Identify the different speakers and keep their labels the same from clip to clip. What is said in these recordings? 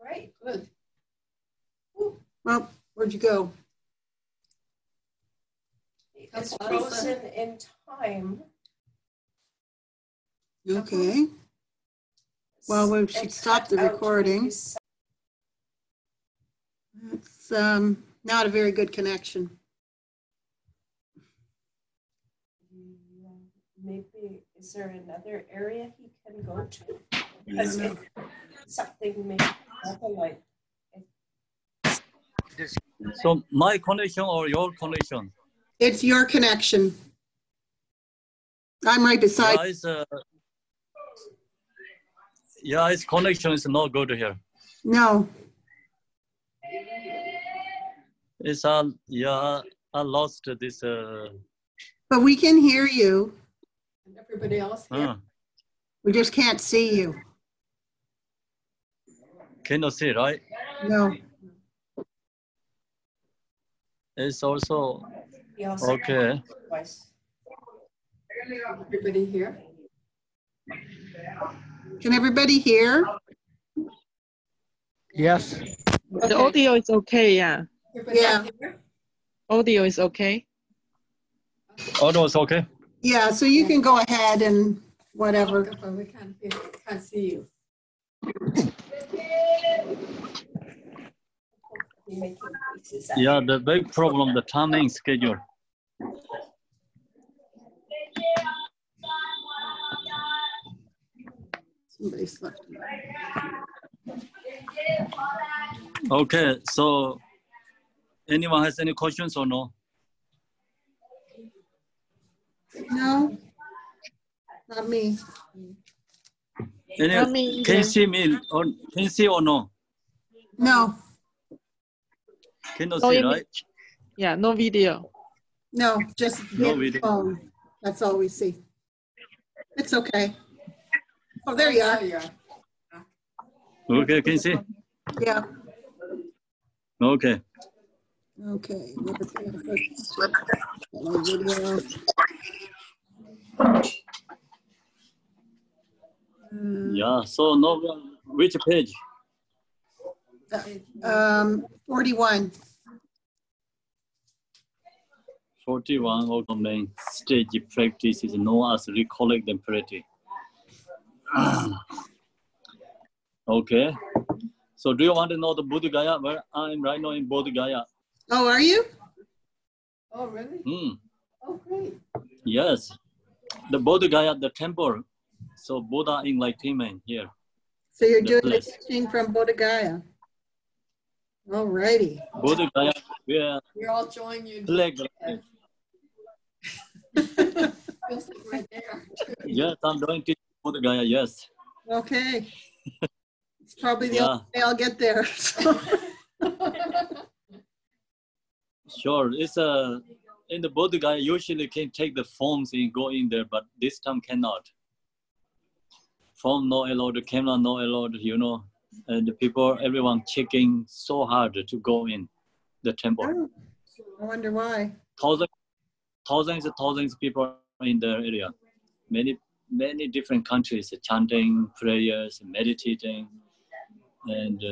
Speaker 1: Right, good.
Speaker 2: Well, where'd you go?
Speaker 1: It's frozen in time.
Speaker 2: Okay. Well, we should stop the recording. It's not a very good connection.
Speaker 1: Maybe, is there another area he can go to? Because if something may happen like.
Speaker 3: So my connection or your connection?
Speaker 2: It's your connection. I'm right beside.
Speaker 3: Its connection is not good here.
Speaker 2: No.
Speaker 3: It's I lost this.
Speaker 2: But we can hear you.
Speaker 1: And everybody else here.
Speaker 2: We just can't see you.
Speaker 3: Cannot see, right?
Speaker 2: No.
Speaker 3: It's also okay.
Speaker 1: Everybody here?
Speaker 2: Can everybody hear?
Speaker 4: Yes.
Speaker 5: The audio is okay, yeah.
Speaker 2: Yeah.
Speaker 5: Audio is okay.
Speaker 3: Audio is okay.
Speaker 2: Yeah, so you can go ahead and whatever.
Speaker 1: We can't see you.
Speaker 3: Yeah, the big problem, the timing schedule.
Speaker 2: Somebody slept.
Speaker 3: Okay, so anyone has any questions or no?
Speaker 2: No, not me.
Speaker 5: Not me
Speaker 3: can you
Speaker 5: either.
Speaker 3: see me or can you see or no?
Speaker 2: No.
Speaker 3: Cannot
Speaker 5: No
Speaker 3: see,
Speaker 5: image.
Speaker 3: right?
Speaker 5: Yeah, no video.
Speaker 2: No, just
Speaker 3: No
Speaker 2: the
Speaker 3: video.
Speaker 2: phone. That's all we see. It's okay. Oh, there you are.
Speaker 3: Okay, can you see?
Speaker 2: Yeah.
Speaker 3: Okay.
Speaker 2: Okay.
Speaker 3: Yeah, so no, which page?
Speaker 2: 41.
Speaker 3: 41 of the main stage practice is known as recollect them pretty. Okay. So do you want to know the Bodh Gaya? Where I'm right now in Bodh Gaya.
Speaker 2: Oh, are you?
Speaker 1: Oh, really?
Speaker 3: Oh,
Speaker 1: great.
Speaker 3: Yes. The Bodh Gaya, the temple. So Buddha enlightenment here.
Speaker 2: So you're doing
Speaker 3: place.
Speaker 2: the teaching from Bodh Gaya. All righty.
Speaker 3: Bodh Gaya, where
Speaker 1: We're all joining you. Feels like we're there.
Speaker 3: Yes, I'm doing teaching Bodh Gaya, yes.
Speaker 2: Okay. It's probably the only way I'll get there.
Speaker 3: Sure, it's in the Bodh Gaya usually can take the forms and go in there, but this time cannot. Form not allowed, camera not allowed, you know, and the people, everyone checking so hard to go in the temple.
Speaker 2: Oh, I wonder why.
Speaker 3: Thousands of people in the area. Many different countries chanting, prayers, meditating, and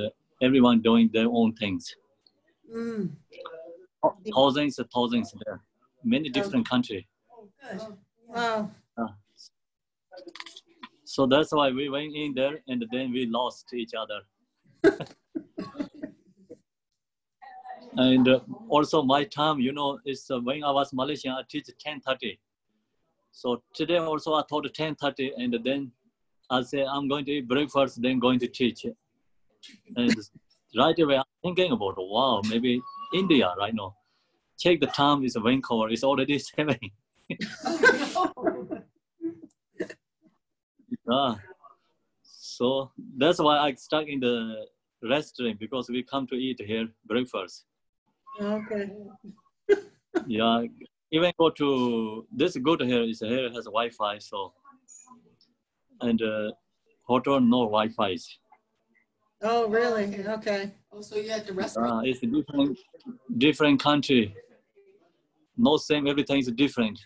Speaker 3: everyone doing their own things. Thousands there. Many different countries.
Speaker 1: Oh, good.
Speaker 2: Wow.
Speaker 3: So that's why we went in there and then we lost each other. And also my time, you know, is when I was Malaysian, I teach 10:30. So today also I taught 10:30 and then I say I'm going to eat breakfast, then going to teach. And right away I'm thinking about, wow, maybe India right now. Check the time is Vancouver, it's already 7. So that's why I stuck in the restaurant because we come to eat here breakfast.
Speaker 2: Okay.
Speaker 3: Yeah, even go to this good here is here has Wi-Fi, so and hotel no Wi-Fi.
Speaker 2: Oh, really? Okay.
Speaker 1: Oh, so you're at the restaurant?
Speaker 3: It's a different country. No same, everything is different.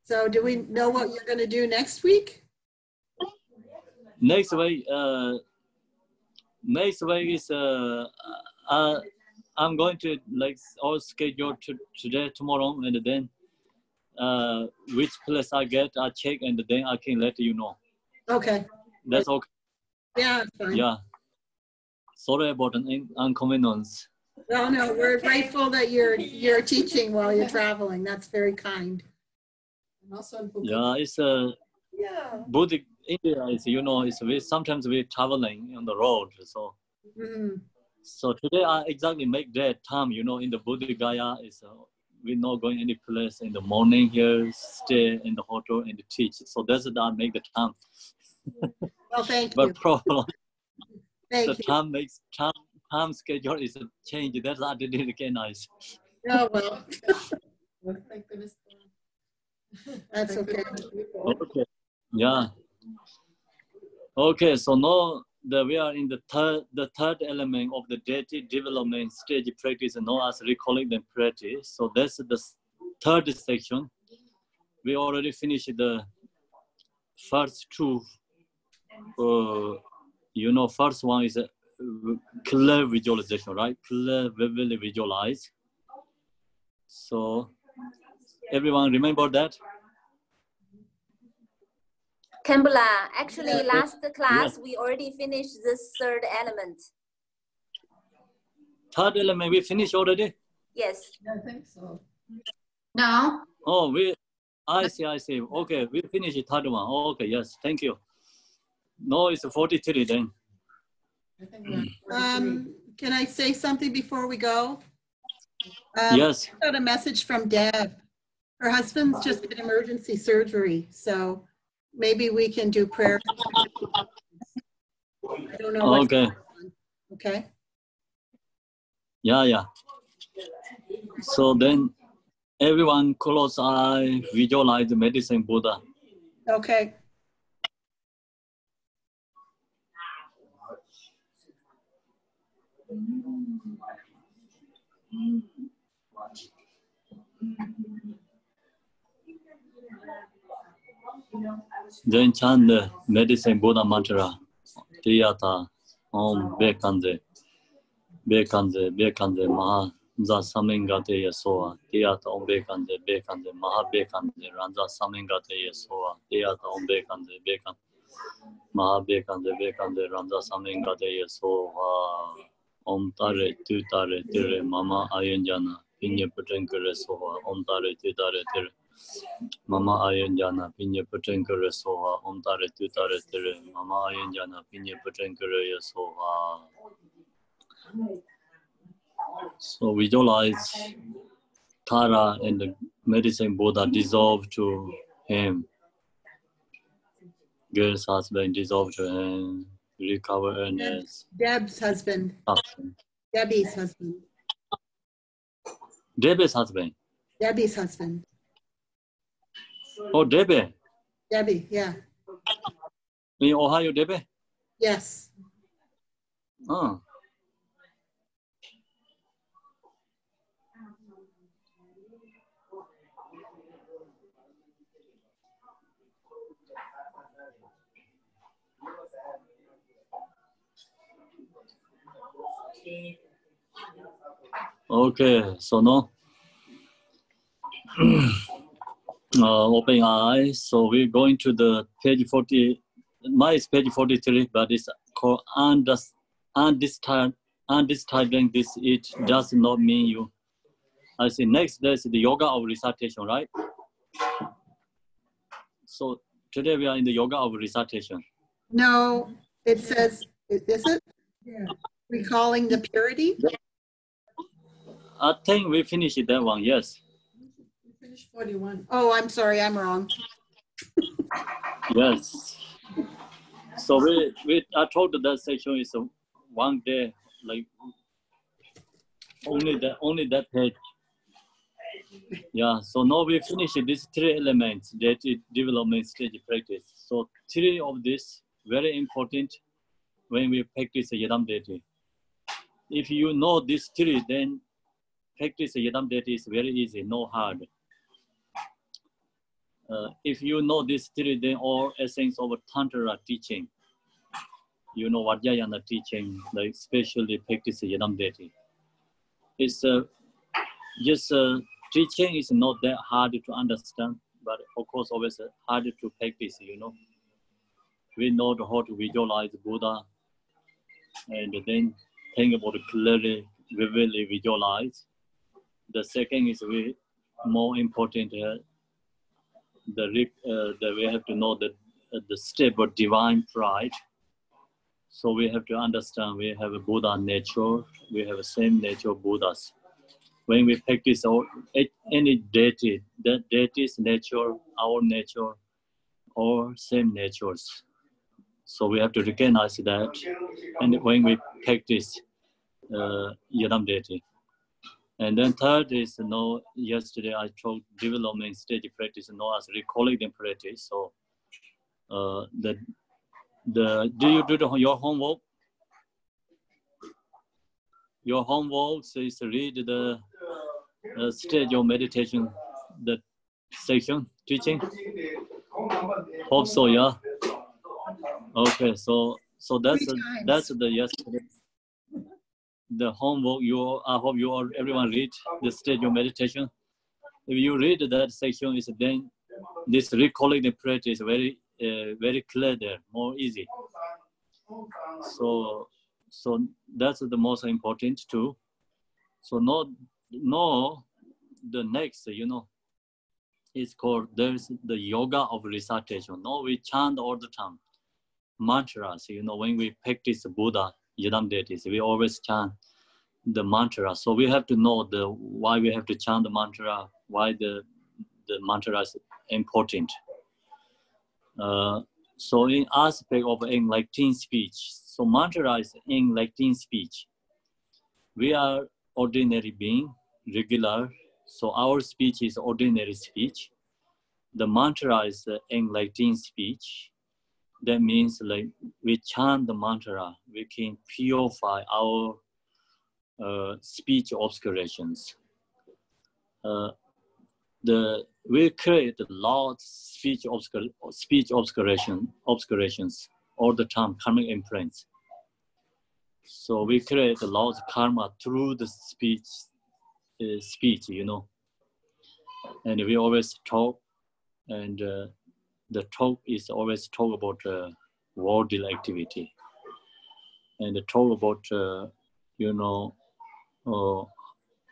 Speaker 2: So do we know what you're going to do next week?
Speaker 3: Next week, next week is I'm going to like all schedule today, tomorrow, and then which place I get, I check, and then I can let you know.
Speaker 2: Okay.
Speaker 3: That's okay.
Speaker 2: Yeah, it's fine.
Speaker 3: Yeah. Sorry about an inconvenience.
Speaker 2: Well, no, we're grateful that you're teaching while you're traveling. That's very kind. And also,
Speaker 3: Yeah, it's
Speaker 1: Yeah.
Speaker 3: Buddhic India is, you know, sometimes we're traveling on the road. So today I exactly make that time, you know, in the Buddhic Gaya is we're not going any place in the morning here, stay in the hotel and teach. So that's that I make the time.
Speaker 2: Well, thank
Speaker 3: But
Speaker 2: you.
Speaker 3: problem
Speaker 2: Thank
Speaker 3: the
Speaker 2: you.
Speaker 3: time makes time schedule is a change. That's I didn't recognize.
Speaker 2: Oh, well. Thank goodness. That's okay.
Speaker 3: Okay. Yeah. Okay, so now we are in the third element of the deity development stage practice, known as recalling the practice. So that's the third section. We already finished the first two. You know, first one is clear visualization, right? Clear, vividly visualize. So everyone remember that?
Speaker 4: Kembla, actually last class
Speaker 3: Yes.
Speaker 4: we already finished this third element.
Speaker 3: Third element we finished already?
Speaker 4: Yes.
Speaker 2: I think so.
Speaker 6: No.
Speaker 3: Oh, I see. Okay, we finished the third one. Oh, okay, yes, thank you. No, it's 43 then.
Speaker 2: Can I say something before we go?
Speaker 3: Yes.
Speaker 2: I got a message from Deb. Her husband's just had emergency surgery, so maybe we can do prayer. I don't know.
Speaker 3: Okay.
Speaker 2: Okay.
Speaker 3: Yeah. So then everyone close eye, visualize the medicine Buddha.
Speaker 2: Okay.
Speaker 3: Then chant the medicine Buddha mantra. Tiyata Om Bekande Maha Za Samingate Yasoa. Tiyata Om Bekande Maha Bekande Ranza Samingate Yasoa. Tiyata Om Bekande Maha Bekande Ranza Samingate Yasoa. Om Tare Tu Tare Tire Mama Ayanjana Pinya Putenkere Soha. Om Tare Tu Tare Tire Mama Ayanjana Pinya Putenkere Soha. Om Tare Tu Tare Tire Mama Ayanjana Pinya Putenkere Soha. So visualize Tara and the medicine Buddha dissolve to him. Girl's husband dissolve to him. Recover earnest.
Speaker 2: Deb's husband. Debbie's husband.
Speaker 3: Debbie's husband.
Speaker 2: Debbie's husband.
Speaker 3: Oh, Debbie.
Speaker 2: Debbie, yeah.
Speaker 3: In Ohio, Debbie?
Speaker 2: Yes.
Speaker 3: Oh. Okay, so now open eyes. So we're going to the page 40. Mine is page 43, but it's called understanding this. It does not mean you. I see. Next, there's the yoga of recitation, right? So today we are in the yoga of recitation.
Speaker 2: No, it says, is it? Yeah. Recalling the purity?
Speaker 3: I think we finished that one, yes.
Speaker 2: We finished 41. Oh, I'm sorry, I'm wrong.
Speaker 3: Yes. So I told that section is a 1 day, like only that page. Yeah, so now we finish these 3 elements that is development stage practice. So 3 of this very important when we practice Yadam deity. If you know these 3, then practice Yadam deity is very easy, no hard. If you know these 3, then all essence of Tantra teaching. you know, Vajrayana teaching, like especially practice Yadam deity. It's just teaching is not that hard to understand, but of course always hard to practice, you know. We know how to visualize Buddha and then think about it clearly, vividly visualize. The second is more important, that we have to know the step of divine pride. So we have to understand we have a Buddha nature, we have the same nature of Buddhas. When we practice any deity, that deity's nature, our nature, or same natures. So we have to recognize that. And when we practice Yadam deity. And then third is, you know, yesterday I told development stage practice, known as recollecting practice. So do you do your homework? Your homework is read the stage of meditation, the section teaching. Hope so, yeah. Okay, so that's the yesterday. The homework I hope you all everyone read the stage of meditation. If you read that section, is then this recollecting practice very very clear there, more easy. So that's the most important too. So no the next, you know, it's called, there's the yoga of recitation. No, we chant all the time mantras, you know, when we practice Buddha Yadam deities, we always chant the mantra. So we have to know why we have to chant the mantra, why the mantra is important. So in aspect of enlightening speech, so mantra is enlightening speech. We are ordinary being, regular, so our speech is ordinary speech. The mantra is enlightening speech. That means like we chant the mantra, we can purify our speech obscurations. We create lots of speech obscurations all the time, karmic imprints. So we create a lot of karma through the speech, you know. And we always talk, and the talk is always talk about worldly activity, and the talk about you know,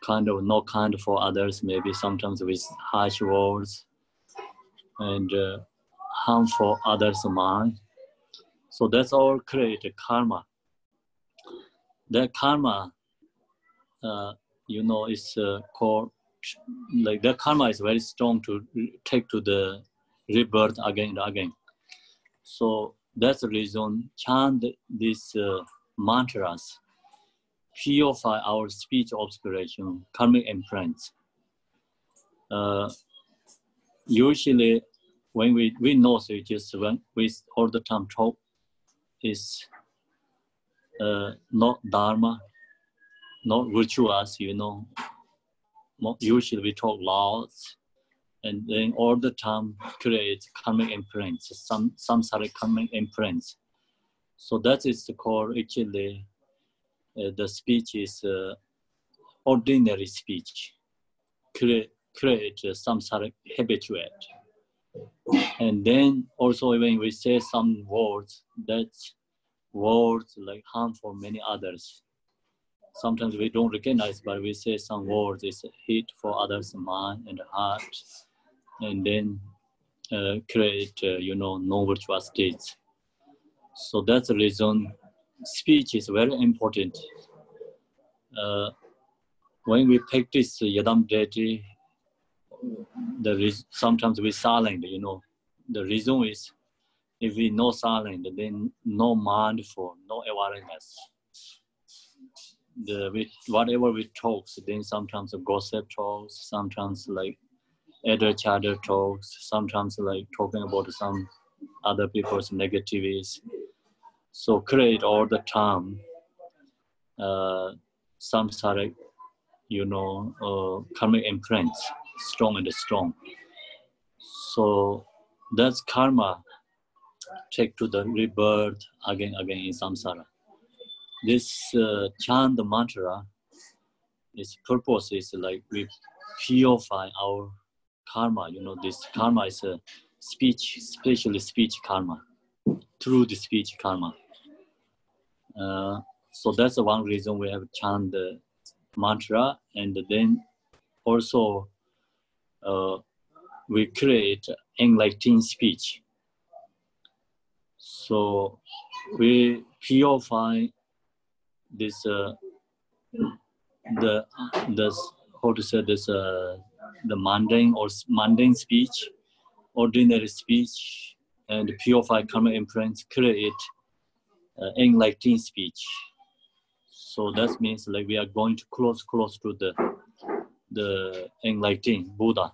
Speaker 3: kind of not kind for others, maybe sometimes with harsh words and harm for others' mind. So that's all create karma. That karma, you know, is called, like that karma is very strong to take to the rebirth again and again. So that's the reason chant these mantras, purify our speech obscuration, karmic imprints. Usually when we know, so just when we all the time talk is not dharma, not virtuous, you know. Usually we talk lots, and then all the time create karmic imprints, some sort of karmic imprints. So that is the core. Actually, the speech is ordinary speech, create some sort of habituate. And then also when we say some words, that's words like harm for many others. Sometimes we don't recognize, but we say some words is hit for others' mind and heart, and then create, you know, non-virtuous states. So that's the reason speech is very important. When we practice Yadam deity, sometimes we silent, you know. The reason is, if we no silent, then no mindful, no awareness. Whatever we talk, then sometimes gossip talks, sometimes like other chatter talks, sometimes like talking about some other people's negativities. So create all the time some sort of, you know, karmic imprints, strong and strong. So that's karma. take to the rebirth again in samsara. This chant mantra, its purpose is like we purify our karma. You know, this karma is a speech, especially speech karma, through the speech karma. So that's the one reason we have chant the mantra, and then also we create enlightening speech. So we purify this the how to say this the mundane speech, ordinary speech, and purify karma imprints, create enlightening speech. So that means like we are going to close to the enlightening Buddha.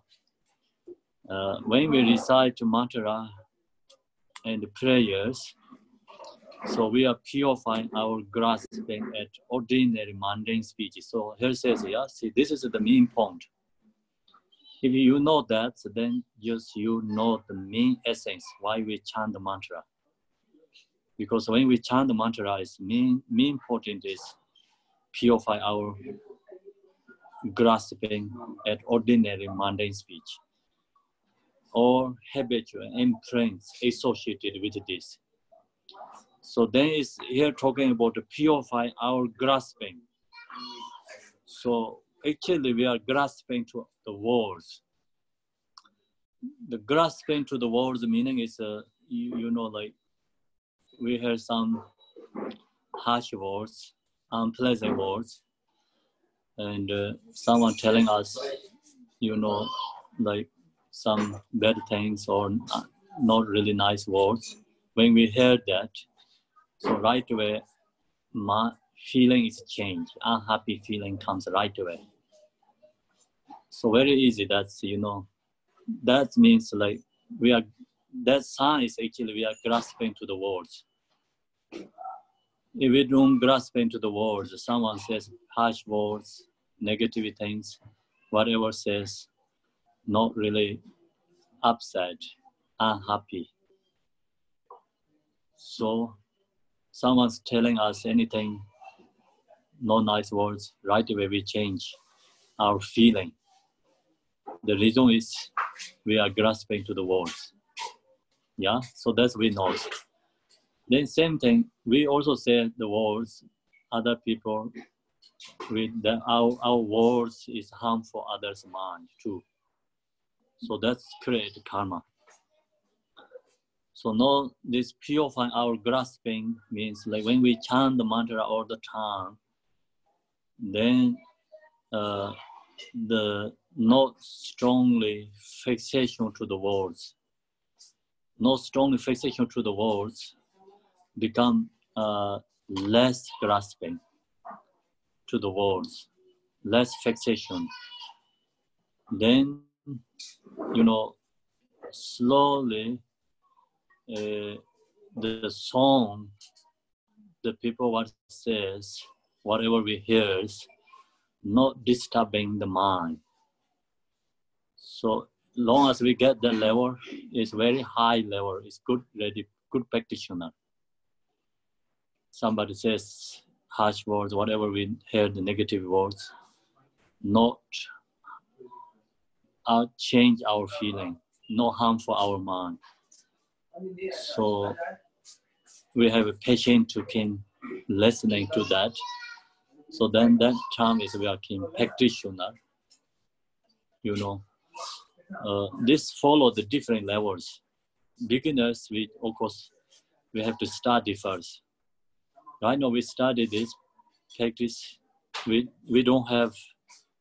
Speaker 3: When we recite mantra and prayers, so we are purifying our grasping at ordinary mundane speech. So here says, yeah, see, this is the main point. If you know that, then just you know the main essence why we chant the mantra. Because when we chant the mantra, is main important is purify our grasping at ordinary mundane speech or habitual imprints associated with this. So then it's here talking about to purify our grasping. So actually we are grasping to the words. The grasping to the words meaning is, you know, like we hear some harsh words, unpleasant words, and someone telling us, you know, like some bad things or not really nice words. When we hear that, so right away, my feeling is changed. Unhappy feeling comes right away. So very easy. That's, you know, that means like we are, that sign is actually we are grasping to the words. If we don't grasp into the words, someone says harsh words, negative things, whatever says, not really upset, unhappy. So someone's telling us anything, no nice words, right away we change our feeling. The reason is we are grasping to the words. Yeah, so that's we know. Then same thing, we also say the words, other people, with our words is harmful others' mind too. So that's create karma. So now this purifying our grasping means like when we chant the mantra all the time, then the not strongly fixation to the words, not strongly fixation to the words become less grasping to the words, less fixation. Then, you know, slowly the song, the people what says, whatever we hear, not disturbing the mind. So long as we get the level, it's very high level, it's good practitioner. Somebody says harsh words, whatever we hear, the negative words, not change our feeling, no harm for our mind. So we have a patient who can listening to that. So then that term is we are practitioner. You know, this follow the different levels. Beginners, we of course we have to study first. Right now we study this practice. We don't have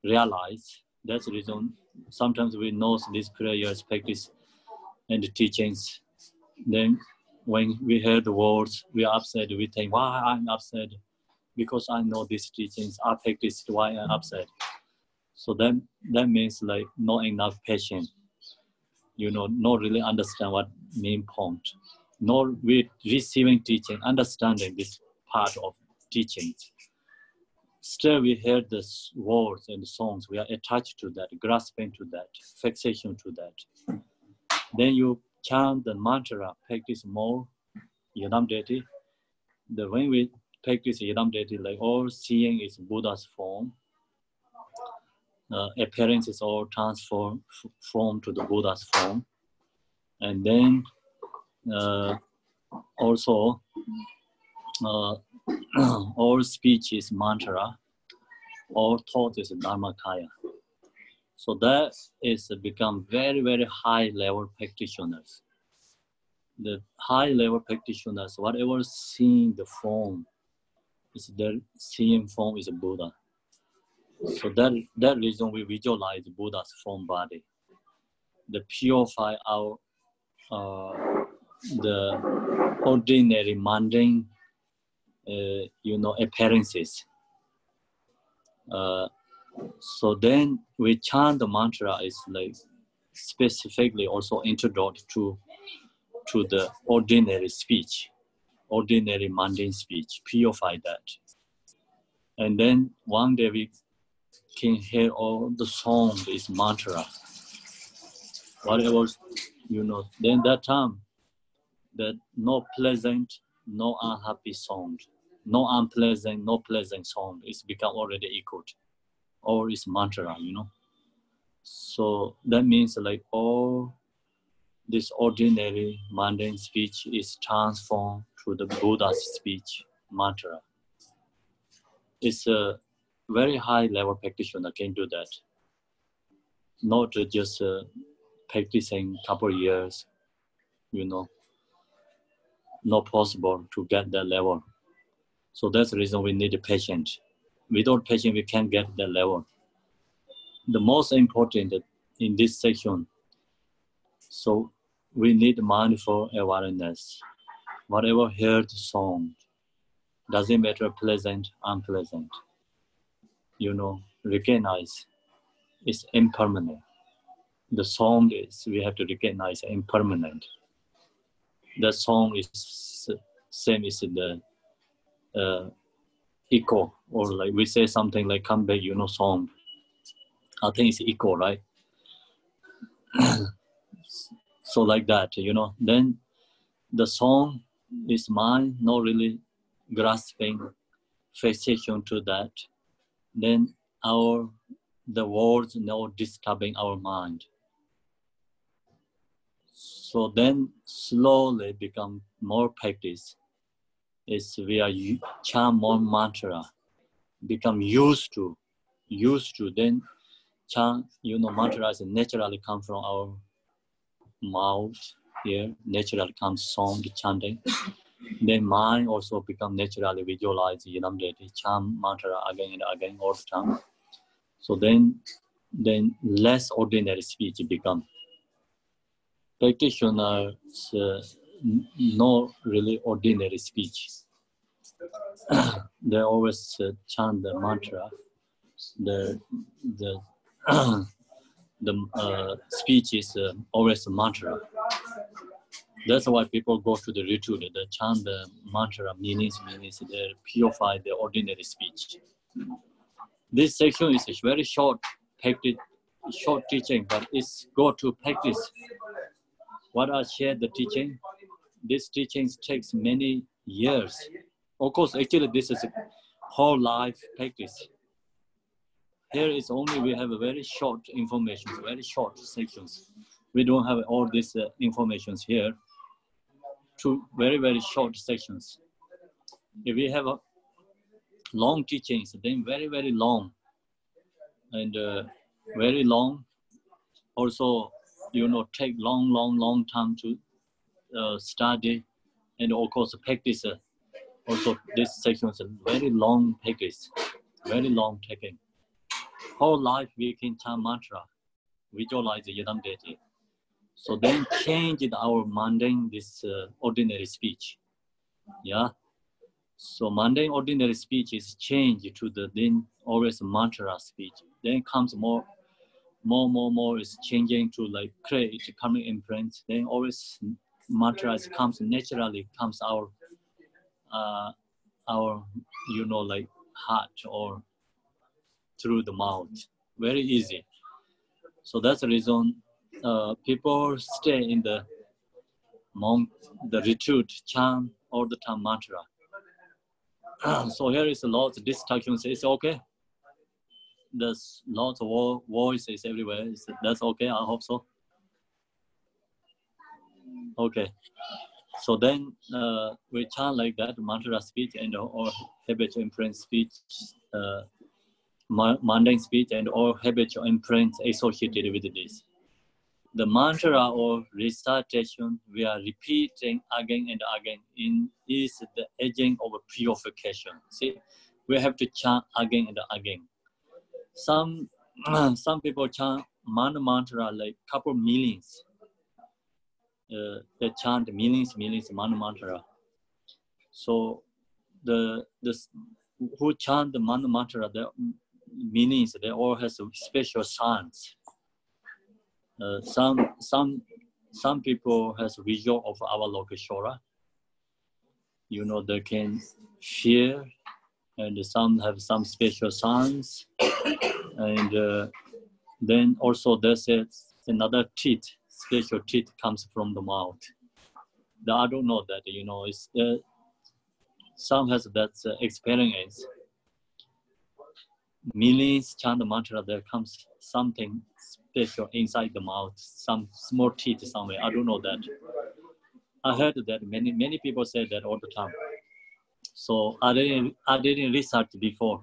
Speaker 3: realized. That's the reason. Sometimes we know these prayers, practice, and the teachings. Then when we hear the words, we are upset. We think, why I'm upset? Because I know these teachings are practiced, why I'm upset. So then that means like not enough patience. You know, not really understand what main point. Nor with receiving teaching, understanding this part of teachings. Still we hear the words and songs, we are attached to that, grasping to that, fixation to that. Then you chant the mantra, practice more Yidam deity. When we practice Yidam deity, like all seeing is Buddha's form. Appearance is all transformed to the Buddha's form. And then also all speech is mantra, all thought is dharmakaya. So that is become very, very high level practitioners. The high level practitioners, whatever seeing the form, is their seeing form is a Buddha. So that reason we visualize Buddha's form body. The purify our the ordinary mundane appearances. So then we chant the mantra is like specifically also introduced to the ordinary speech, ordinary mundane speech, purify that. And then one day we can hear all the song is mantra. Whatever, then that time, that no pleasant, no unhappy sound, no unpleasant, no pleasant sound is become already equal, or is mantra, So that means like all this ordinary mundane speech is transformed to the Buddha's speech, mantra. It's a very high level practitioner can do that. Not just practicing couple years, not possible to get that level. So that's the reason we need a patient. Without patient, we can't get that level. The most important in this section, so we need mindful awareness. Whatever heard song, doesn't matter pleasant, unpleasant, recognize it's impermanent. The song is, we have to recognize impermanent. The song is same as the echo, or like we say something like come back, song. I think it's echo, right? So like that, then the song is mine, not really grasping fixation to that. Then the words not disturbing our mind. So then slowly become more practice. Is we are chant more mantra, become used to, then chant, mantra is naturally come from our mouth here, naturally comes song, chanting. Then mind also become naturally visualize, chant mantra again and again all the time. So then less ordinary speech become. Practitioners no really ordinary speech. They always chant the mantra. The speech is always a mantra. That's why people go to the retreat. They chant the mantra meanings. They purify the ordinary speech. This section is very short teaching, but it's go to practice. What I shared the teaching, this teaching takes many years. Of course, actually this is a whole life practice. Here is only we have a very short information, very short sections. We don't have all these informations here. Two very, very short sections. If we have a long teachings, then very, very long. And very long. Also, take long time to study, and of course practice. Also, this section is a very long practice, very long taking. Whole life we can chant mantra, visualize the Yidam deity. So then change our mundane, this ordinary speech. Yeah. So mundane ordinary speech is changed to the then always mantra speech. Then comes more is changing to like create coming imprints. Then always mantras comes naturally, comes our like heart or through the mouth. Very easy. So that's the reason people stay in the monk, the retreat chant all the time mantra. So here is a lot of distractions. It's okay. There's lots of voices everywhere. That's okay. I hope so. Okay. So then we chant like that mantra speech and or habitual imprint speech, mundane speech and all habitual imprints associated with this. The mantra or recitation we are repeating again and again is the agent of purification. See, we have to chant again and again. Some people chant mantra like couple millions. They chant millions mantra. So the who chant the mantra, the meanings, they all have special signs. Some people has visual of our Lokeshwara. You know, they can hear, and some have some special signs. And then also there's another teeth, special teeth comes from the mouth. I don't know that, you know, it's some has that experience. Millions chant mantra, there comes something special inside the mouth, some small teeth somewhere. I don't know that. I heard that many people say that all the time. So I didn't research before.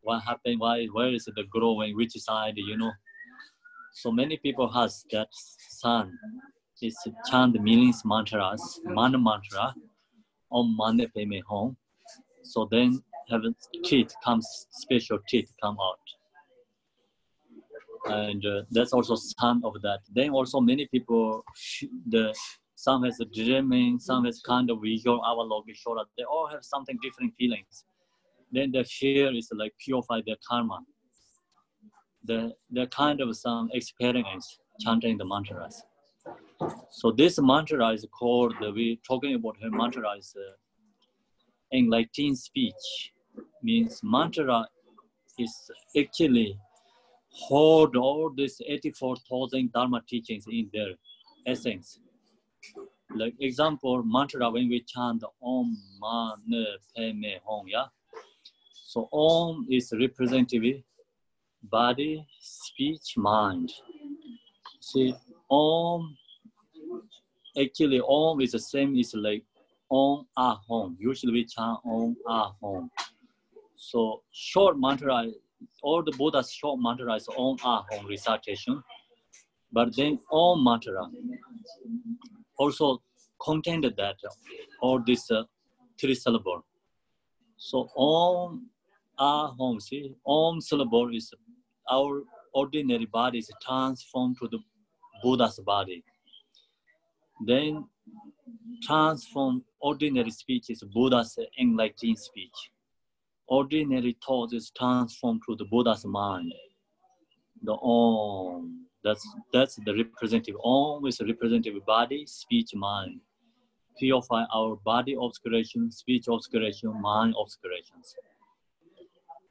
Speaker 3: What happened? Where is the growing? Which side? You know. So many people has that son. Is chant millions mantras, mantra, om mane peme home. So then have teeth comes, special teeth come out. And that's also some of that. Then also many people, some has a dreaming, some has kind of visual, our Lokeshwara. They all have something different feelings. Then the fear is like purify their karma. The kind of some experience chanting the mantras. So this mantra is called, we talking about her mantra is enlightening speech. Means mantra is actually hold all these 84,000 Dharma teachings in their essence. Like example, mantra when we chant Om Mane Padme Hum, yeah. So Om is representative body, speech, mind. See, Om, actually Om is the same as like Om Ahom. Usually we chant Om Ahom. So short mantra, all the Buddha's short mantra is Om Ahom recitation. But then Om mantra also contained that all this 3 syllable. So Om Ahom, see, Om syllable is our ordinary body is transformed to the Buddha's body. Then transform ordinary speech is Buddha's enlightening speech. Ordinary thought is transformed to the Buddha's mind. The Om, that's the representative. Om is a representative body, speech, mind. Purify our body obscuration, speech obscuration, mind obscurations.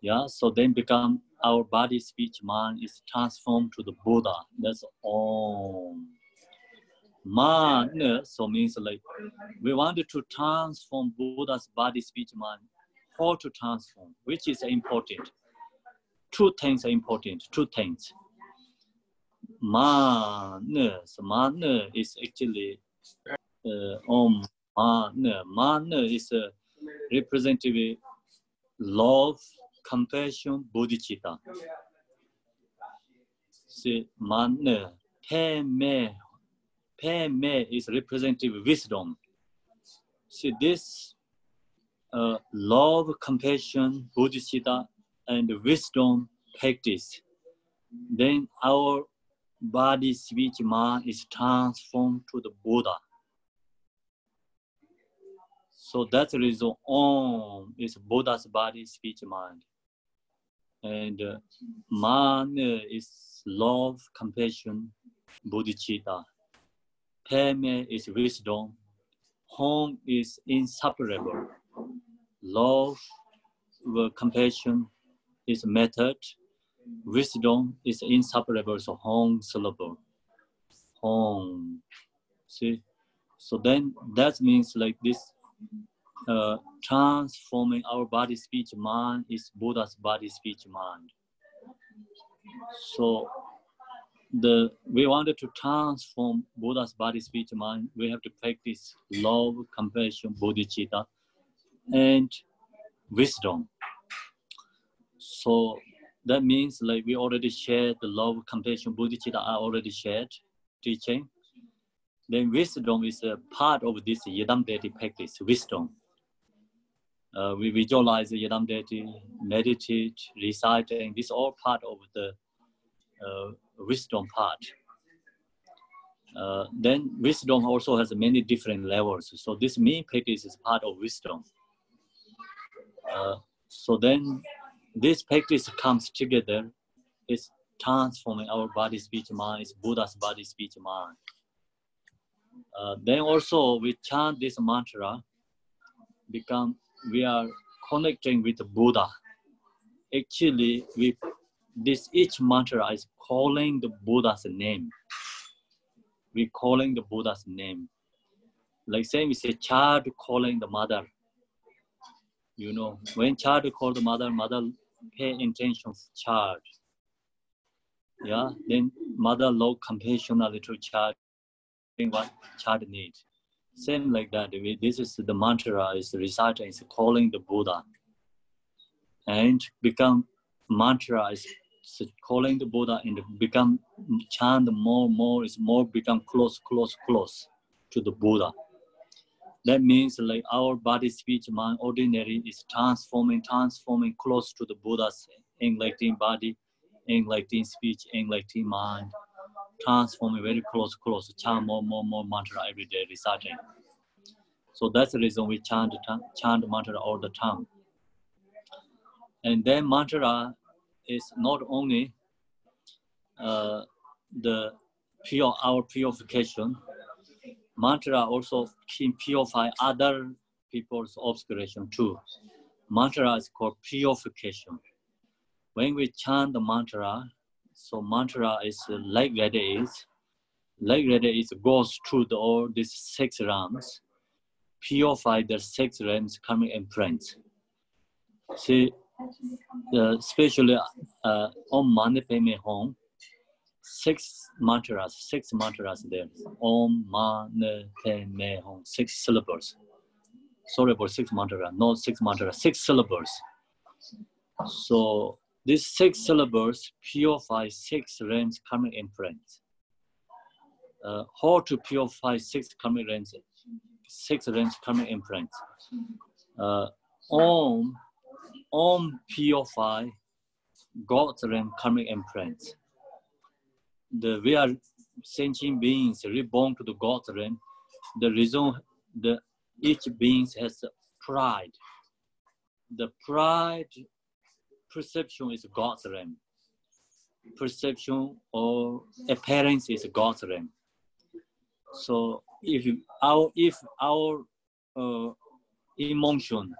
Speaker 3: Yeah, so then become our body, speech, mind is transformed to the Buddha. That's Om. Man, so means like we wanted to transform Buddha's body, speech, mind. How to transform, which is important. 2 things are important, 2 things. Man, so man is actually Om Man is a representative love, compassion, bodhicitta. See, man, Padme is representative wisdom. See, this love, compassion, bodhicitta, and wisdom practice, then our body, speech, mind is transformed to the Buddha. So that's the reason Om is Buddha's body, speech, mind. And Man is love, compassion, bodhicitta. Padme is wisdom. Hum is inseparable. Love, compassion is method. Wisdom is inseparable, so Hum syllable. Hum. See, So then that means like this, transforming our body, speech, mind is Buddha's body, speech, mind. So we wanted to transform Buddha's body, speech, mind. We have to practice love, compassion, bodhicitta, and wisdom. So that means like we already shared the love, compassion, bodhicitta. I already shared teaching. Then wisdom is a part of this Yidam Deity practice, wisdom. We visualize the Yidam Deity, meditate, reciting. This is all part of the wisdom part. Then wisdom also has many different levels. So this main practice is part of wisdom. So then this practice comes together, is transforming our body, speech, mind, is Buddha's body, speech, mind. Then also we chant this mantra, we are connecting with Buddha. Actually, each mantra is calling the Buddha's name. We calling the Buddha's name. Like saying we say child calling the mother. You know, when child call the mother, mother pay attention to child. Yeah, then mother love compassionately to child, what child needs. Same like that. This is the mantra is reciting, is calling the Buddha. And become mantra is calling the Buddha and become chant more, is more become close to the Buddha. That means like our body, speech, mind, ordinary is transforming close to the Buddha's enlightening body, enlightening speech, enlightening mind, transforming very close, chant more mantra every day, reciting. So that's the reason we chant mantra all the time. And then mantra is not only our purification, mantra also can purify other people's obscuration too. Mantra is called purification. When we chant the mantra, so mantra is like radiates goes through all these 6 realms, purify the 6 realms coming imprints. See, especially Om Mani Padme Hum, 6 mantras there. Om Mani Padme Hum, 6 syllables. Sorry about 6 mantras, not 6 mantras, 6 syllables. So these 6 syllables purify 6 realms karmic imprints. How to purify 6 karmic realms? 6 realms karmic imprints. Om purify God's realm karmic imprints. We are sentient beings reborn to the God's realm. The reason each being has pride. The pride perception is God's realm. Perception or appearance is God's realm. So if our emotion,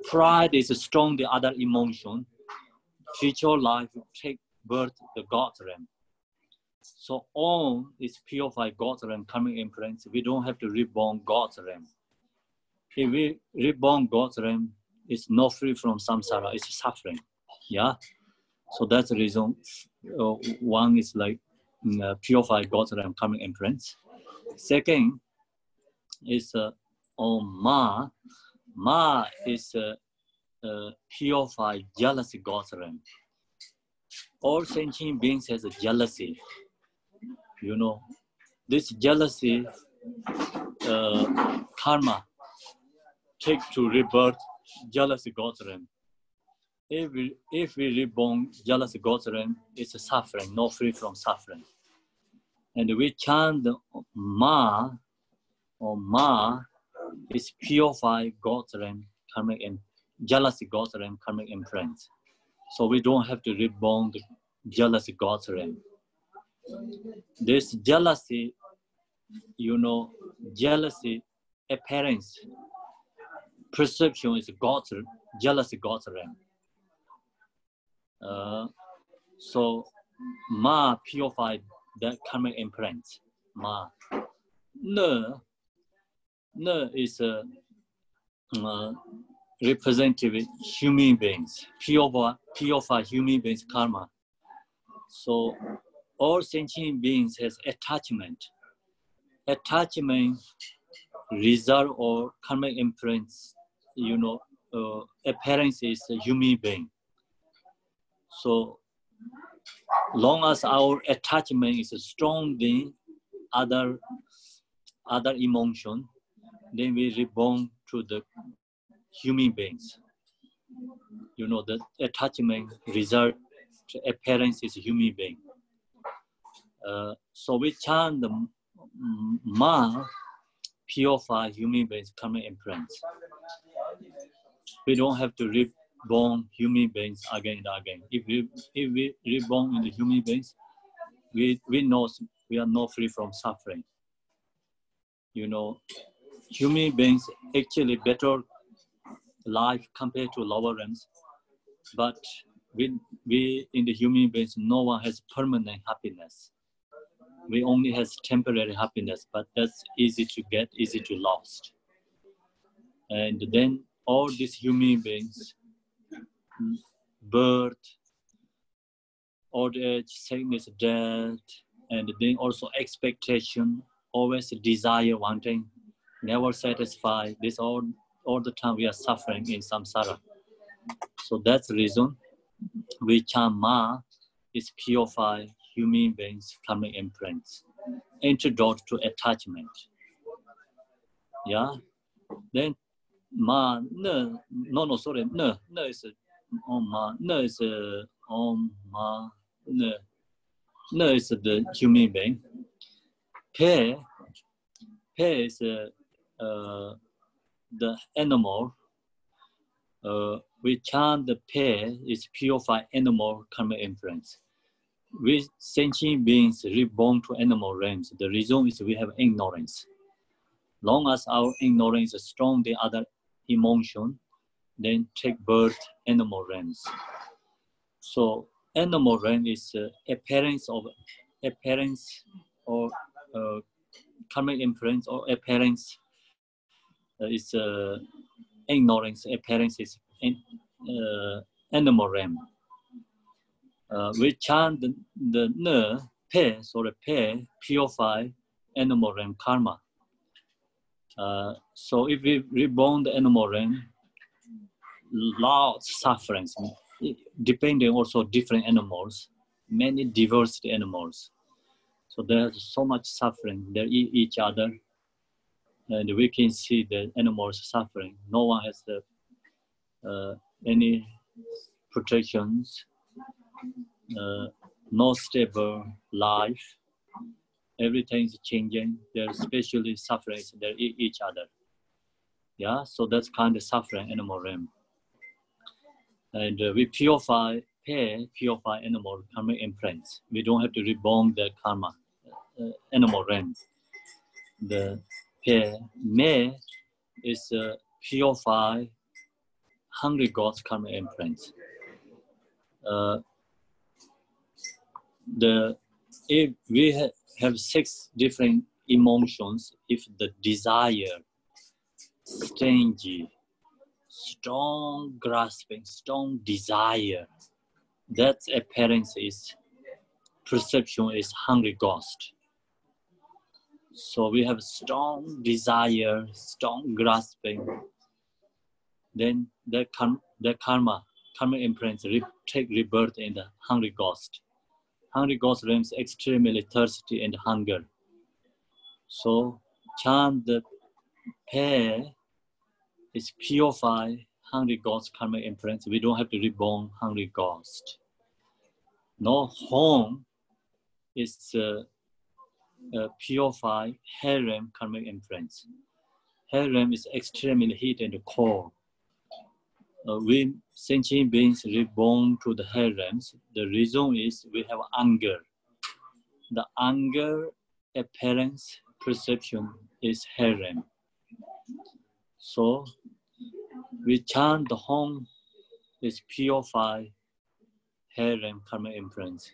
Speaker 3: pride is strong, the other emotion, future life take birth the God's realm. So Om is purify God's realm karmic imprints. We don't have to reborn God's realm. If we reborn God's realm, it's not free from samsara, it's suffering. Yeah. So that's the reason one is like purify God's realm karmic imprints. Second is Om Ma. Ma is purify jealousy God's realm. All sentient beings has a jealousy. You know, this jealousy karma take to rebirth jealousy God's realm. If we reborn jealousy God's realm, it's a suffering, not free from suffering. And we chant Ma, or Ma is purify God's realm karmic and jealousy God's realm karmic imprints. So we don't have to reborn the jealousy God's realm. This jealousy, you know, jealousy appearance, perception is God's jealousy God's realm. So Ma purified that karmic imprint. Ma. Ne Ne is representative human beings, pure human beings karma. So all sentient beings has attachment. Attachment result or karmic imprints, appearance is a human being. So long as our attachment is strong than other emotion, then we reborn to the human beings. The attachment result appearance is human being. So we chant the Ma purify human beings karmic imprints. We don't have to reborn human beings again and again. If we reborn in the human beings, we know we are not free from suffering. Human beings actually better life compared to lower realms, but we in the human beings, no one has permanent happiness. We only has temporary happiness, but that's easy to get, easy to lost. And then all these human beings, birth, old age, sickness, death, and then also expectation, always desire, wanting, never satisfied. This all the time we are suffering in samsara. So that's the reason we chant Ma is purify human beings karmic imprints, antidote to attachment. Yeah. Then Ma no sorry no is Ma no is Ma no is the human being. Pe is the animal. We chant the Pe is purify animal karmic imprints. We sentient beings reborn to animal realms. The reason is we have ignorance. Long as our ignorance is strong, the other emotion, then take birth animal realms. So animal realm is appearance or karmic imprints or appearance is ignorance. Appearance is animal realm. We chant the Ne, Pe, so the Pe purify animal realm karma. So if we reborn the animal realm, lots of sufferings, depending also different animals, many diverse animals. So there's so much suffering. They eat each other, and we can see the animals suffering. No one has any protections, no stable life. Everything is changing. They're especially suffering. They eat each other. Yeah, so that's kind of suffering animal realm. And we purify animal karmic imprints. We don't have to reborn the karma, animal realm. The Me is purify hungry gods karmic imprints. If we have 6 different emotions, if the desire, stingy, strong grasping, strong desire, that appearance is, perception is hungry ghost. So we have strong desire, strong grasping, then the karma imprints take rebirth in the hungry ghost. Hungry ghost realms extremely thirsty and hunger. So chant the Pe is purify hungry ghost karmic imprints. We don't have to reborn hungry ghost. No, home is purify harem karmic imprints. Harem is extremely heat and cold. We sentient beings reborn to the harems. The reason is we have anger. The anger appearance perception is harem. So we chant the home is purify harem karma imprints.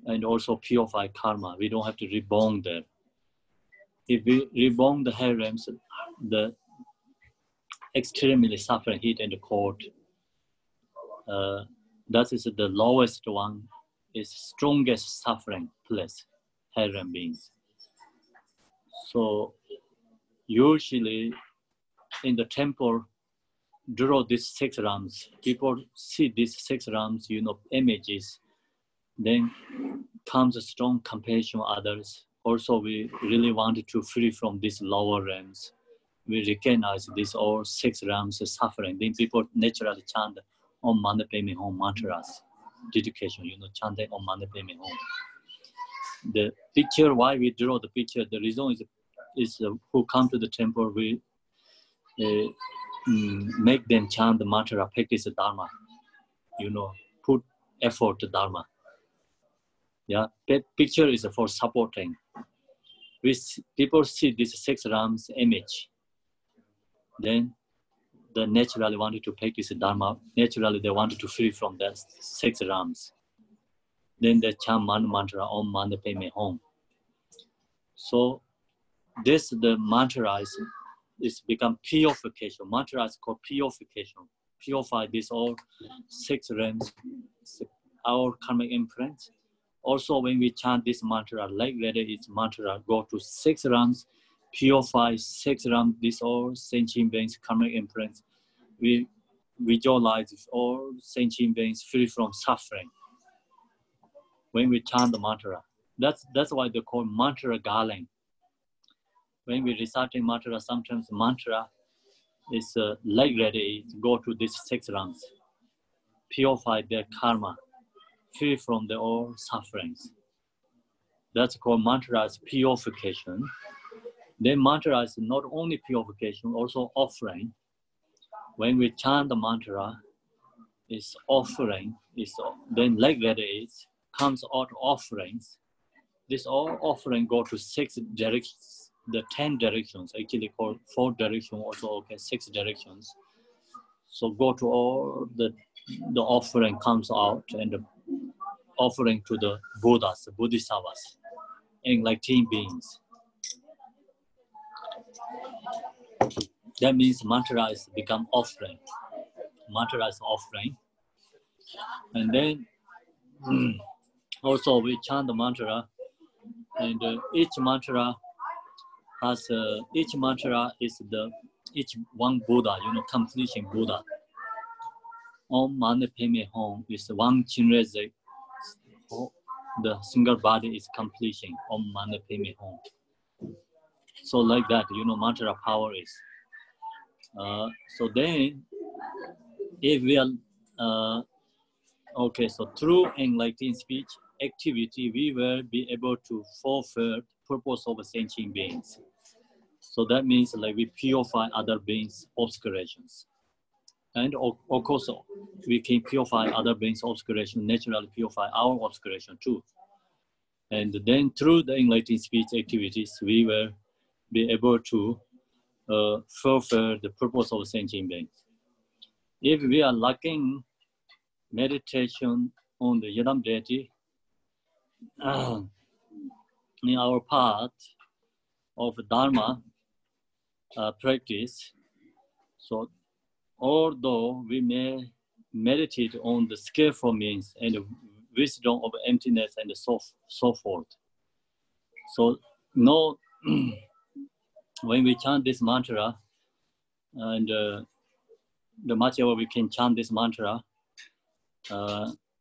Speaker 3: And also purify karma. We don't have to reborn there. if we reborn the hair realms, the extremely suffering heat and cold, that is the lowest one, is strongest suffering place, hair realm beings. So usually in the temple, draw these 6 realms. People see these 6 realms, images, then comes a strong compassion on others. Also, we really wanted to free from these lower realms. We recognize these all 6 realms of suffering. Then people naturally chant Om Mani Padme Hum mantras, dedication, chanting Om Mani Padme Hum. The picture, why we draw the picture, the reason is who come to the temple, we make them chant the mantra, practice the Dharma, put effort to Dharma. Yeah, picture is for supporting. People see this 6 realms image, then they naturally wanted to practice the Dharma. Naturally, they wanted to free from that 6 realms. Then they chant mantra, Om Mani Padme Hum. So this, the mantra is become purification. Mantra is called purification. Purify this all 6 realms, our karmic imprints. Also, when we chant this mantra, like later its mantra, go to 6 realms, purify 6 realms, this all sentient beings, karmic imprints. We visualize all sentient beings free from suffering when we chant the mantra. That's why they call mantra garland. When we reciting mantra, sometimes mantra is like ready, go to these 6 realms, purify their karma, free from their all sufferings. That's called mantra as purification. Then mantra is not only purification, also offering. When we chant the mantra, is offering, then like that is comes out offerings. This all offering go to 6 directions, the 10 directions, actually called 4 directions, also okay, 6 directions. So go to all the offering comes out and the offering to the Buddhas, the Bodhisattvas, enlightened beings. That means mantra is become offering. Mantra is offering. And then also we chant the mantra, and each mantra has each mantra is each one Buddha, completion Buddha. Om Mani Padme Hum is one Chinreze. The single body is completion. Om Mani Padme Hum. So like that, mantra power is. So then, if we are okay, so through enlightened speech activity, we will be able to fulfill the purpose of sentient beings. So that means like we purify other beings' obscurations. And of course, we can purify other beings' obscuration, naturally purify our obscuration too. And then through the enlightened speech activities, we will be able to fulfill the purpose of sentient beings. If we are lacking meditation on the Yidam deity in our path of Dharma practice, so although we may meditate on the skillful means and the wisdom of emptiness and so forth. So no, when we chant this mantra, and the much ever we can chant this mantra,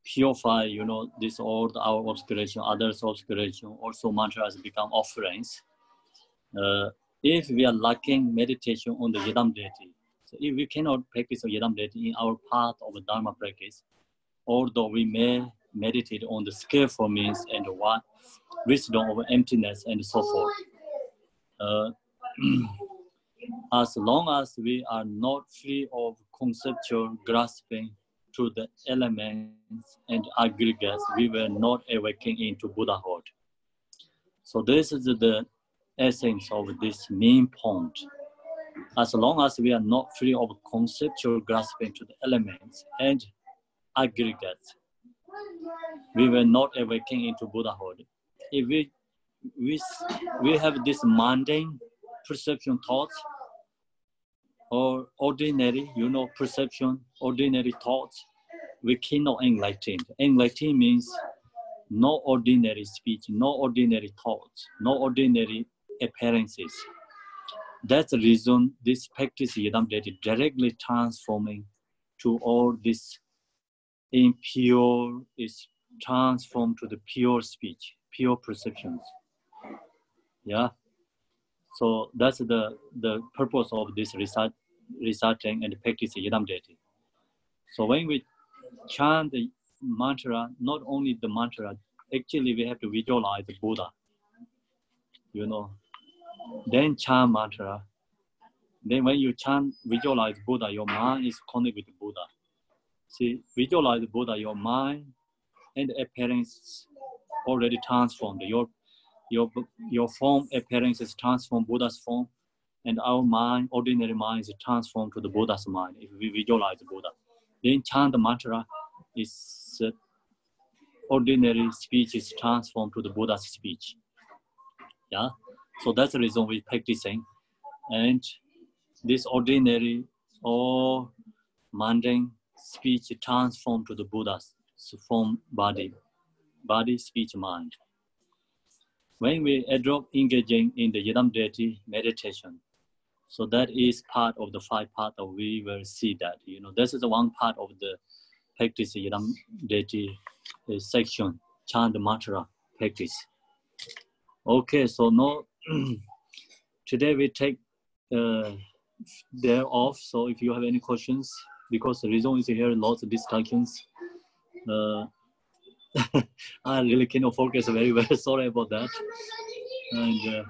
Speaker 3: purify, this all our obscuration, others' obscuration, also mantras become offerings. If we are lacking meditation on the Yidam deity, so if we cannot practice the Yidam deity in our path of the Dharma practice, although we may meditate on the skillful means and what wisdom of emptiness and so forth, as long as we are not free of conceptual grasping to the elements and aggregates, we will not awaken into Buddhahood. So this is the essence of this main point. As long as we are not free of conceptual grasping to the elements and aggregates, we will not awaken into Buddhahood. If we we have this mundane perception thoughts or ordinary, perception, ordinary thoughts, we cannot enlighten. Enlighten means no ordinary speech, no ordinary thoughts, no ordinary appearances. That's the reason this practice Yidam-deti directly transforming to all this impure is transformed to the pure speech, pure perceptions. Yeah. So that's the purpose of this reciting and practice Yidam-deti. So when we chant the mantra, not only the mantra, actually we have to visualize the Buddha. Then chant mantra. Then when you chant, visualize Buddha, your mind is connected with Buddha. See, visualize Buddha, your mind and appearance already transformed. Your form appearance is transformed Buddha's form, and our mind, ordinary mind, is transformed to the Buddha's mind if we visualize Buddha. Then chant the mantra, is ordinary speech is transformed to the Buddha's speech. Yeah, so that's the reason we're practicing. And this ordinary or mundane speech transformed to the Buddha's form, body, speech, mind. When we adopt engaging in the Yidam-deti meditation, so that is part of the 5 parts that we will see that. This is the one part of the practice Yidam-deti section, chant mantra practice. Okay, so now today we take day off. So if you have any questions, because the reason is here lots of distractions. I really cannot focus very well. Sorry about that. And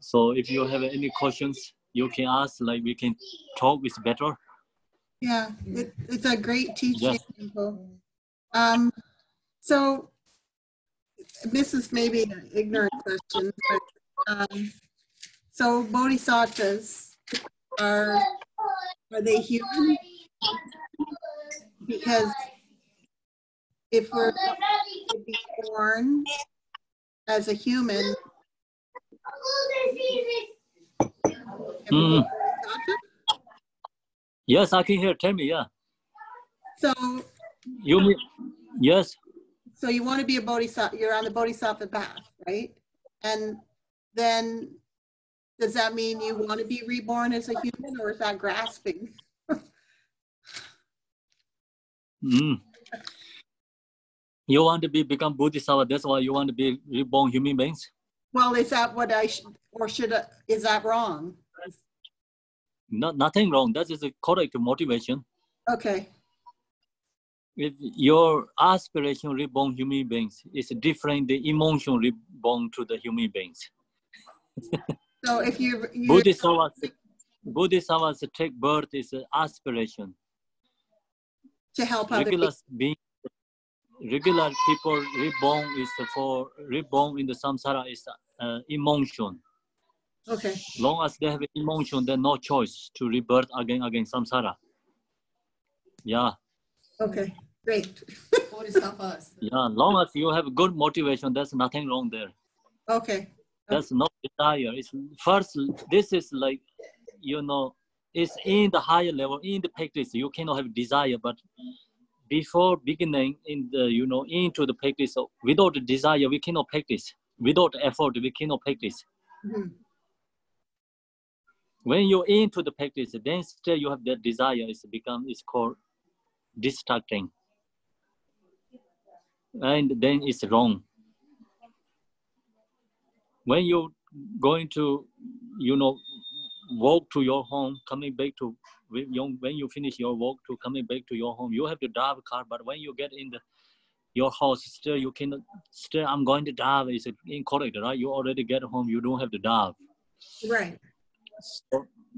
Speaker 3: so if you have any questions, you can ask. Like we can talk. It's better.
Speaker 2: Yeah, it's a great teaching.
Speaker 3: Yes.
Speaker 2: So this is maybe an ignorant question, but so bodhisattvas are they human? Because if we're to be born as a human,
Speaker 3: Yes, I can hear. Tell me, yeah.
Speaker 2: So
Speaker 3: you mean, yes.
Speaker 2: So you want to be a bodhisattva, you're on the bodhisattva path, right? And then does that mean you want to be reborn as a human, or is that grasping?
Speaker 3: You want to become bodhisattva, that's why you want to be reborn human beings?
Speaker 2: Well, is that what I should, or is that wrong?
Speaker 3: Nothing wrong. That is a correct motivation.
Speaker 2: Okay.
Speaker 3: If your aspiration reborn human beings is different, the emotion reborn to the human beings.
Speaker 2: So if you
Speaker 3: Bodhisattvas take birth is an aspiration.
Speaker 2: To help other people.
Speaker 3: Regular people reborn is for reborn in the samsara is emotion.
Speaker 2: Okay.
Speaker 3: Long as they have emotion, there's no choice to rebirth again samsara. Yeah.
Speaker 2: Okay, great.
Speaker 3: Yeah, long as you have good motivation, there's nothing wrong there.
Speaker 2: Okay.
Speaker 3: There's no desire. It's first, this is like, it's in the higher level, in the practice, you cannot have desire, but before beginning in the, into the practice, without the desire, we cannot practice. Without effort, we cannot practice.
Speaker 2: Mm-hmm.
Speaker 3: When you're into the practice, then still you have that desire, it's called distracting. And then it's wrong. When you're going to, walk to your home, coming back to, when you finish your walk to coming back to your home, you have to drive a car, but when you get in your house, still you cannot, still I'm going to drive, it's incorrect, right? You already get home, you don't have to drive.
Speaker 2: Right.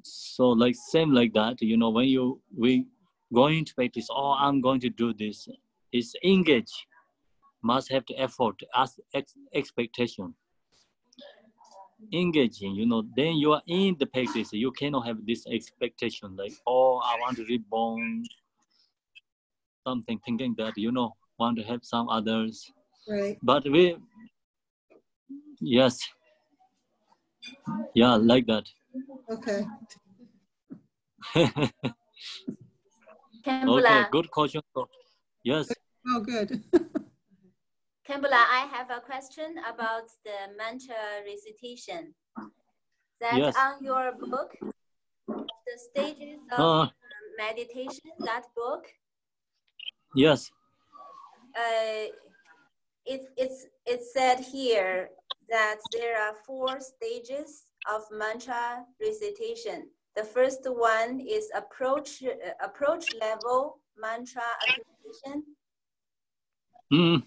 Speaker 3: So like same like that, when we going to practice, I'm going to do this, it's engage, must have the effort, as expectation. Engaging, then you are in the practice, you cannot have this expectation like, I want to reborn something, thinking that, want to help some others.
Speaker 2: Right.
Speaker 3: But Yes. Yeah, like that.
Speaker 2: Okay.
Speaker 4: Khenpo,
Speaker 3: Okay, good question. Yes.
Speaker 2: Oh, good.
Speaker 4: Khenpo, I have a question about the mantra recitation. That
Speaker 3: Yes.
Speaker 4: on your book, the stages of meditation, that book,
Speaker 3: Yes.
Speaker 4: it said here that there are 4 stages of mantra recitation. The first one is approach level mantra accumulation.
Speaker 3: Mm.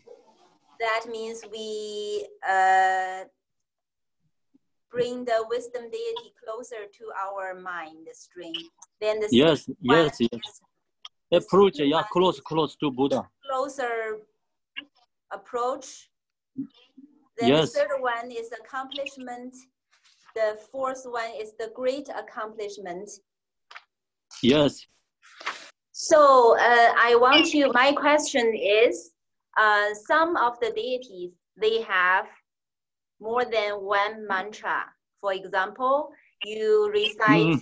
Speaker 4: That means we bring the wisdom deity closer to our mind stream. Then the
Speaker 3: Yes,
Speaker 4: second
Speaker 3: yes,
Speaker 4: one
Speaker 3: yes.
Speaker 4: is
Speaker 3: Approach, yeah, close to Buddha.
Speaker 4: closer approach. Then
Speaker 3: Yes.
Speaker 4: the third one is accomplishment. The fourth one is the great accomplishment.
Speaker 3: Yes.
Speaker 4: So my question is, some of the deities, they have more than one mantra. For example, you recite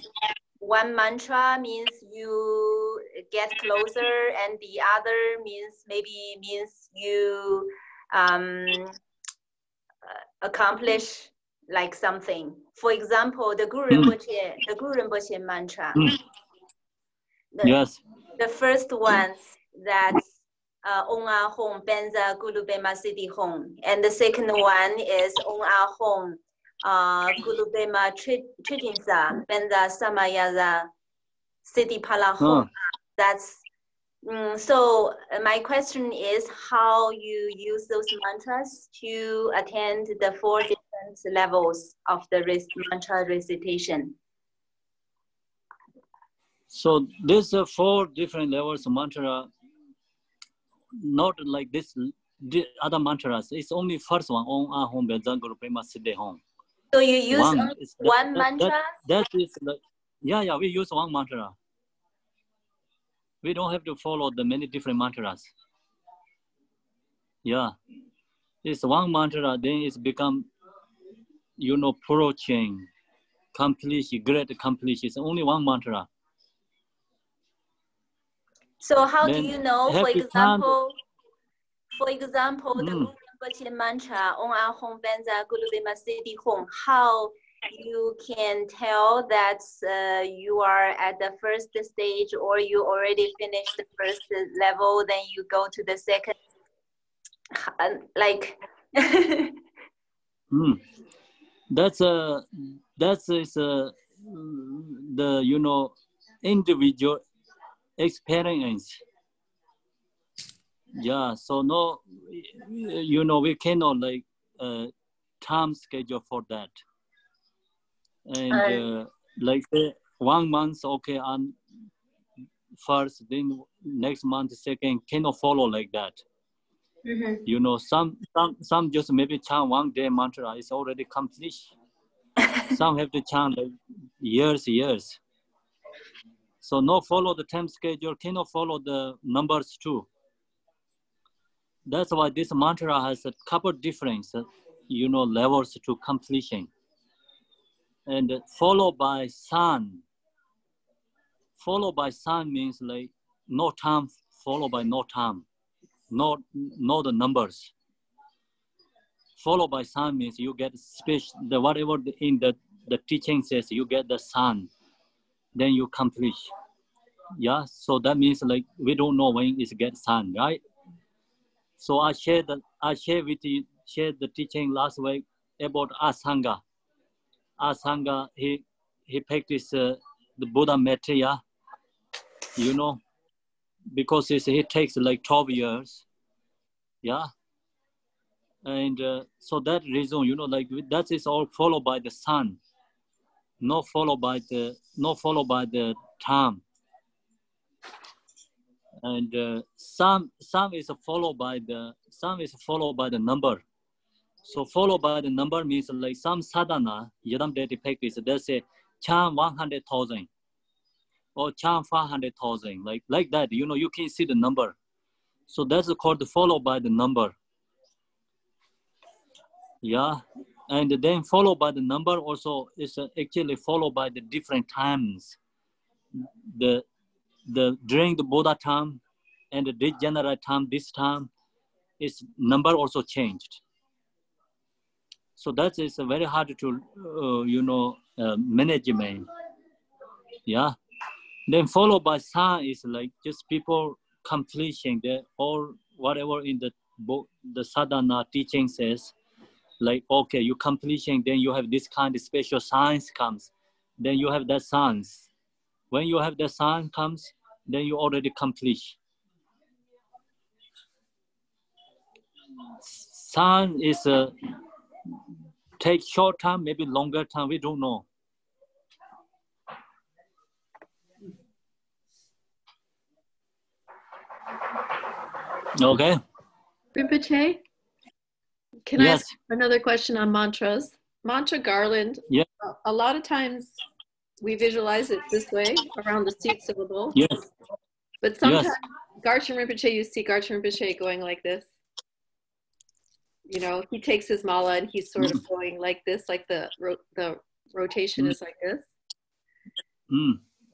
Speaker 4: one mantra means you get closer, and the other means you accomplish like something. For example, the Guru Rinpoche mantra.
Speaker 3: Yes.
Speaker 4: The first one, that's Om Ah Hom Benza Gulu Bema Siddhi Hom, and the second one is Om Ah Hom Gulu Bema Trijinsa Benza Samayaza Siddhi Pala Hom. That's so. My question is how you use those mantras to attend the 4 different levels of the mantra recitation.
Speaker 3: So there's 4 different levels of mantra, not like this, the other mantras. It's only first one, Om Ahom Benzang Guru Prema Siddhi Hom.
Speaker 4: So you use one mantra?
Speaker 3: That is like, yeah, we use one mantra. We don't have to follow the many different mantras. Yeah. It's one mantra, then it's become, approaching, great accomplish. It's only one mantra.
Speaker 4: So how
Speaker 3: then
Speaker 4: do you know, for example, the Guru Rinpoche mantra, Om Ah Hom Benza Gulu Bema Siddhi Hom, how you can tell that you are at the first stage, or you already finished the first level, then you go to the second, like.
Speaker 3: That's the individual experience. Yeah, so no, we cannot like time schedule for that. And like say 1 month, okay, on first, then next month second, cannot follow like that. Some just maybe chant 1 day mantra is already complete. Some have to chant like years. So no follow the time schedule, cannot follow the numbers too. That's why this mantra has a couple different, levels to completion. And followed by sun. Followed by sun means like no time, followed by no time. Not the numbers. Followed by sun means you get speech, whatever in the teaching says, you get the sun, then you complete. Yeah, so that means like we don't know when it gets sun, right? So I shared the teaching last week about Asanga. Asanga, he practiced the Buddha Maitreya, because he takes like 12 years. Yeah. And so that reason, like that is all followed by the sun, not followed by the time. And some is followed by the number. So followed by the number means like some sadhana, yadam deity practice, they say chant 100,000 or chant 500,000, like that. You can see the number. So that's called followed by the number. Yeah. And then followed by the number also is actually followed by the different times. During the Buddha time and the degenerate time, this time, its number also changed. So that is very hard to, management. Yeah. Then followed by sign is like just people completing or whatever in the sadhana teaching says, like, okay, you completing, then you have this kind of special signs comes. Then you have that signs. When you have the sign comes, then you already complete. Sign is take short time, maybe longer time, we don't know. Okay.
Speaker 6: Rinpoche, can
Speaker 3: Yes.
Speaker 6: I ask another question on mantras? Mantra garland.
Speaker 3: Yeah.
Speaker 6: A lot of times we visualize it this way around the seat syllable.
Speaker 3: Yes.
Speaker 6: But sometimes Garchen Rinpoche, you see Garchen Rinpoche going like this. You know, he takes his mala and he's sort of going like this, like the rotation is like this.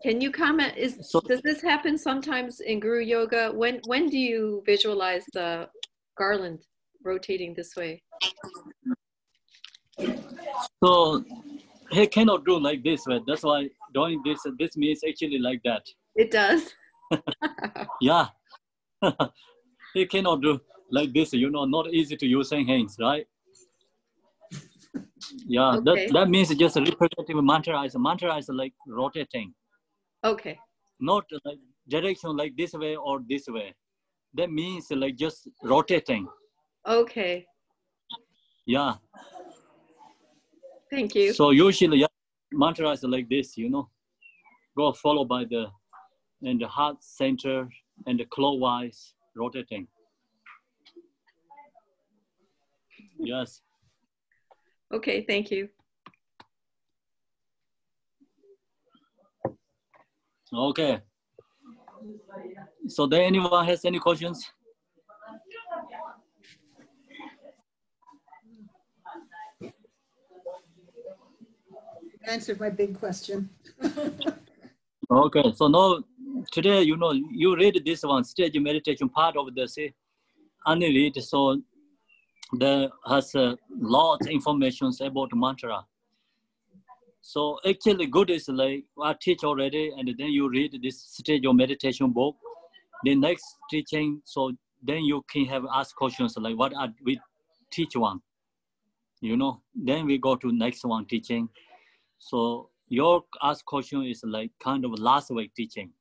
Speaker 6: Can you comment? Does this happen sometimes in Guru Yoga? When do you visualize the garland rotating this way?
Speaker 3: So he cannot do like this way. That's why doing this means actually like that.
Speaker 6: It does.
Speaker 3: Yeah. He cannot do like this, not easy to using hands, right? Yeah,
Speaker 6: okay.
Speaker 3: that means just a repetitive mantra is like rotating.
Speaker 6: Okay.
Speaker 3: Not like direction like this way or this way. That means like just rotating.
Speaker 6: Okay.
Speaker 3: Yeah.
Speaker 6: Thank you.
Speaker 3: So usually mantra is like this, go followed by the heart center and the clockwise rotating. Yes.
Speaker 6: Okay, thank you.
Speaker 3: Okay. So there anyone has any questions?
Speaker 2: Answered my big question.
Speaker 3: Okay, so now today, you read this one, stage meditation part of the unread, so there has a lot of information about mantra. So actually good is like I teach already, and then you read this stage of meditation book. The next teaching, so then you can have ask questions like what are we teach one, then we go to next one teaching. So your ask question is like kind of last week teaching.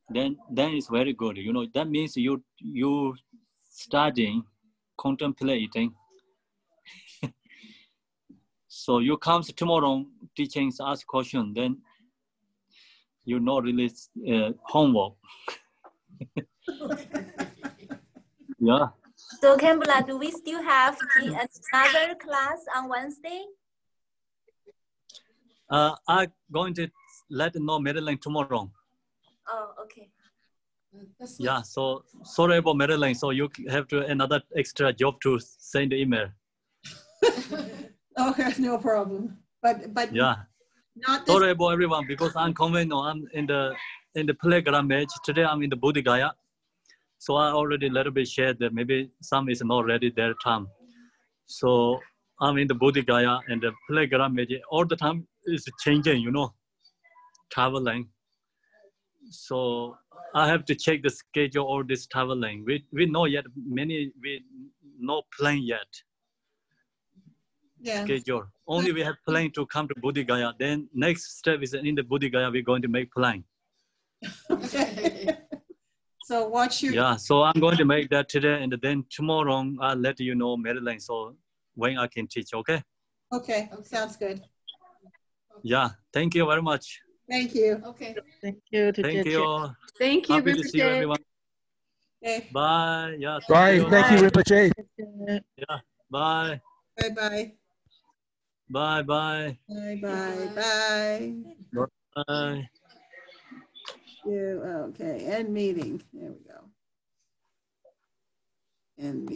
Speaker 3: Then it's very good. That means you studying, contemplating. So you come tomorrow teachings, ask question, then you not really homework. Yeah.
Speaker 4: So Khenpo, do we still have another class on Wednesday?
Speaker 3: I'm going to let know Maryland tomorrow.
Speaker 4: Oh, okay.
Speaker 3: Yeah, so sorry about Maryland. So you have to another extra job to send the email.
Speaker 2: Okay, no problem. But
Speaker 3: yeah,
Speaker 2: not this.
Speaker 3: Sorry about everyone because I'm convenient. I'm in the playground match today. I'm in the Bodhi Gaya, so I already a little bit shared that maybe some is not ready their time. So I'm in the Bodhi Gaya and the playground match all the time is changing. Traveling. So I have to check the schedule or this traveling. We know yet we no plan yet.
Speaker 2: Yeah.
Speaker 3: Schedule. Only we have plan to come to Bodhi Gaya. Then next step is in the Bodhi Gaya, we're going to make plan.
Speaker 2: Okay. So watch your.
Speaker 3: Yeah, so I'm going to make that today, and then tomorrow I'll let you know Maryland. So when I can teach, okay?
Speaker 2: Okay, sounds good.
Speaker 3: Yeah, thank you very much.
Speaker 2: Thank you.
Speaker 6: Okay.
Speaker 5: Thank you.
Speaker 3: Thank you.
Speaker 6: Thank you,
Speaker 3: Happy to see you,
Speaker 6: Rinpoche.
Speaker 3: everyone.
Speaker 2: Okay.
Speaker 3: Bye. Yeah.
Speaker 7: Bye. Thank you, Rinpoche.
Speaker 3: Yeah. Bye.
Speaker 2: Bye bye.
Speaker 3: Bye. Bye.
Speaker 2: Bye bye. Bye.
Speaker 3: Bye.
Speaker 2: Okay. End meeting. There we go. End meeting.